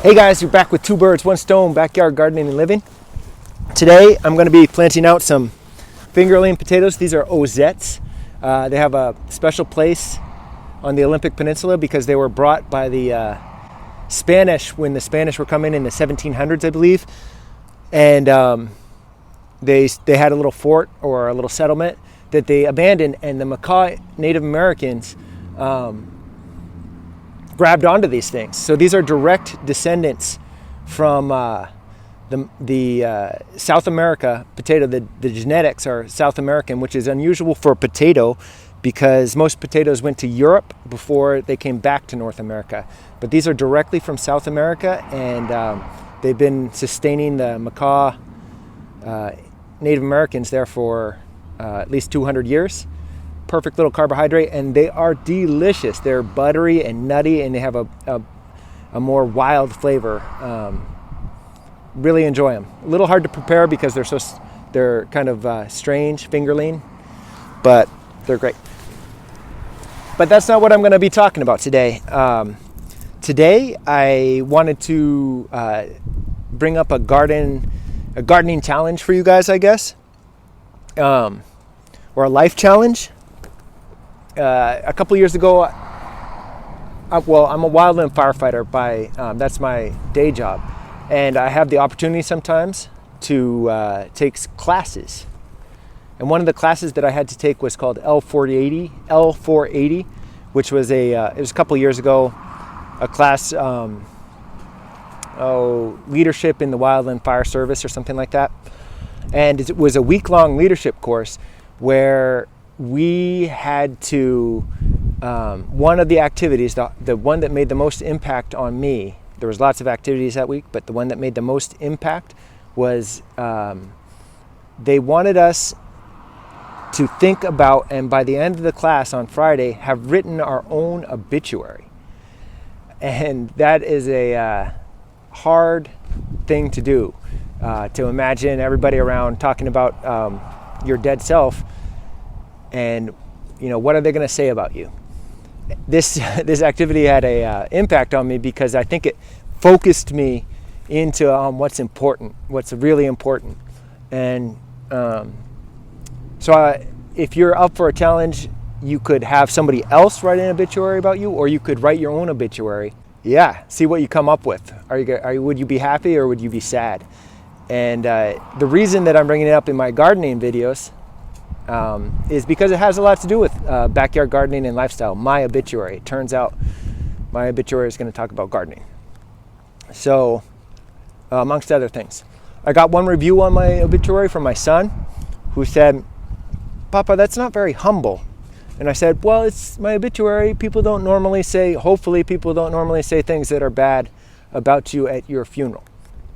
Hey guys, you're back with Two Birds, One Stone, backyard gardening and living. Today I'm going to be planting out some fingerling potatoes. These are Ozzettes. They have a special place on the Olympic Peninsula because they were brought by the Spanish when the Spanish were coming in the 1700s, I believe. And they had a little fort or a little settlement that they abandoned, and the Macabre Native Americans grabbed onto these things. So these are direct descendants from the South America potato. The genetics are South American, which is unusual for a potato because most potatoes went to Europe before they came back to North America. But these are directly from South America, and they've been sustaining the Macabre Native Americans there for at least 200 years. Perfect little carbohydrate, and they are delicious. They're buttery and nutty, and they have a more wild flavor. Really enjoy them. A little hard to prepare because they're kind of strange fingerling, but they're great. But that's not what I'm going to be talking about today. Today I wanted to bring up a gardening challenge for you guys, I guess, or a life challenge. A couple years ago, I'm a wildland firefighter that's my day job, and I have the opportunity sometimes to take classes. And one of the classes that I had to take was called L480, which was it was a couple years ago, a class, leadership in the wildland fire service or something like that. And it was a week-long leadership course where we had to, one of the activities, the one that made the most impact on me, there was lots of activities that week, but the one that made the most impact was they wanted us to think about, and by the end of the class on Friday, have written our own obituary. And that is a hard thing to do, to imagine everybody around talking about your dead self. And what are they going to say about you? This activity had a impact on me because I think it focused me into what's important, what's really important. And so if you're up for a challenge, you could have somebody else write an obituary about you, or you could write your own obituary. Yeah, see what you come up with. Would you be happy or would you be sad? And the reason that I'm bringing it up in my gardening videos is because it has a lot to do with backyard gardening and lifestyle. My obituary. It turns out my obituary is going to talk about gardening. So, amongst other things. I got one review on my obituary from my son who said, "Papa, that's not very humble." And I said, well, it's my obituary. Hopefully people don't normally say things that are bad about you at your funeral.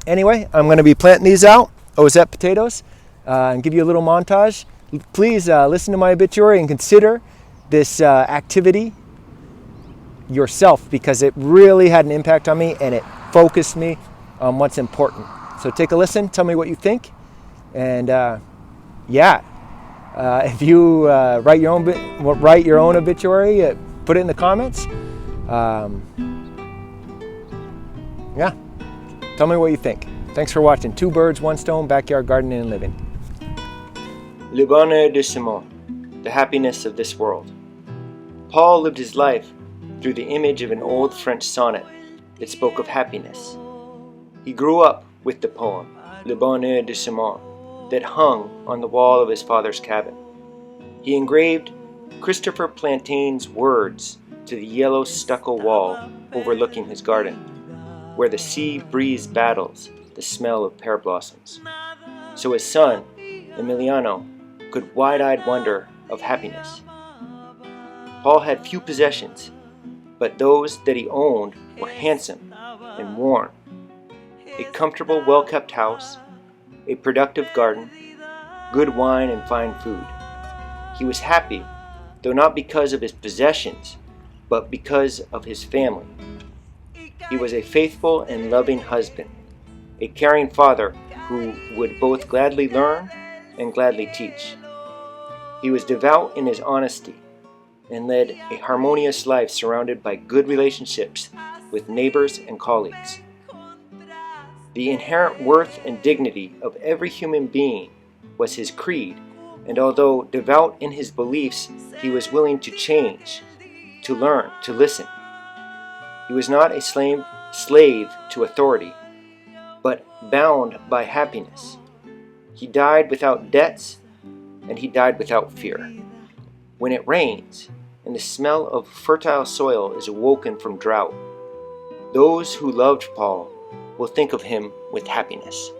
Anyway, I'm going to be planting these out, Ozzette potatoes, and give you a little montage. Please listen to my obituary and consider this activity yourself, because it really had an impact on me and it focused me on what's important. So take a listen, tell me what you think, and if you write your own obituary, put it in the comments. Tell me what you think. Thanks for watching. Two Birds, One Stone, backyard gardening and living. Le bonheur de ce monde, the happiness of this world. Paul lived his life through the image of an old French sonnet that spoke of happiness. He grew up with the poem, Le bonheur de ce monde, that hung on the wall of his father's cabin. He engraved Christopher Plantin's words to the yellow stucco wall overlooking his garden, where the sea breeze battles the smell of pear blossoms. So his son, Emiliano, could wide-eyed wonder of happiness. Paul had few possessions, but those that he owned were handsome and worn. A comfortable, well-kept house, a productive garden, good wine and fine food. He was happy, though not because of his possessions, but because of his family. He was a faithful and loving husband, a caring father who would both gladly learn and gladly teach. He was devout in his honesty and led a harmonious life surrounded by good relationships with neighbors and colleagues. The inherent worth and dignity of every human being was his creed, and although devout in his beliefs, he was willing to change, to learn, to listen. He was not a slave to authority, but bound by happiness. He died without debts, and he died without fear. When it rains, and the smell of fertile soil is awoken from drought, those who loved Paul will think of him with happiness.